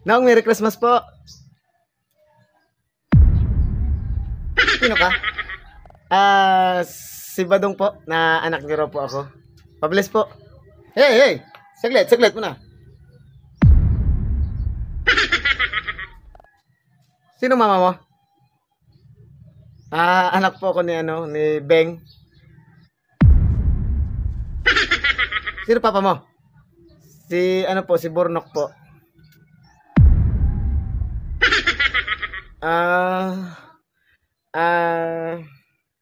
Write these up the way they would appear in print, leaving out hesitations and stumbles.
Nong, Merry Christmas po. Sino ka? Si Badong po, na anak niyo raw po ako. Pabless po. Hey, hey! Saglit muna. Sino mama mo? Anak po ako ni Beng. Sino papa mo? Si Bornok po.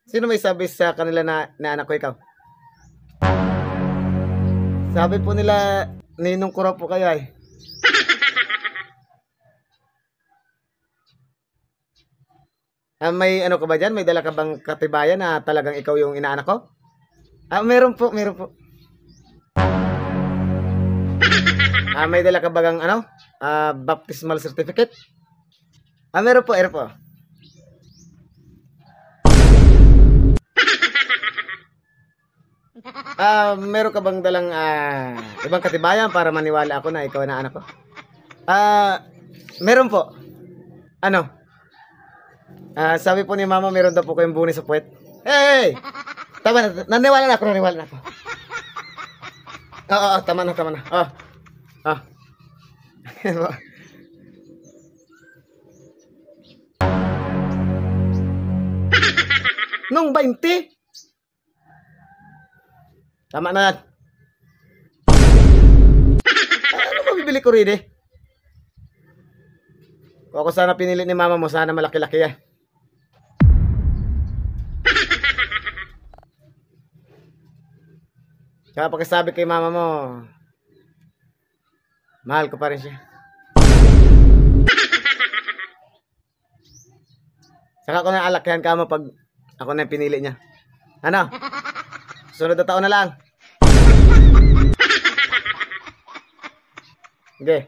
Sino may sabi sa kanila na anak ko ikaw? Sabi po nila, ninong ko raw po kayo ay. May ano ka ba dyan? May dala ka bang katibayan na talagang ikaw yung inaanak ko? Meron po. May dala ka bagang baptismal certificate? Meron po. Meron ka bang dalang ibang katibayan para maniwala ako na ikaw na anak ko? Meron po. Sabi po ni mama, meron daw po kayong buni sa puwet. Hey! Tama na. Naniwala na ako. Oo, tama na. Nung 20? Tama na yan. Ano ba bibili ko rin eh? Kung ako sana pinili ni mama mo, sana malaki-laki yan. Kaya pagkasabi kay mama mo, mahal ko pa rin siya. Saka ko na alakihan ka mo pag ako na pinili niya. Ano? Sunod na taon na lang. Okay.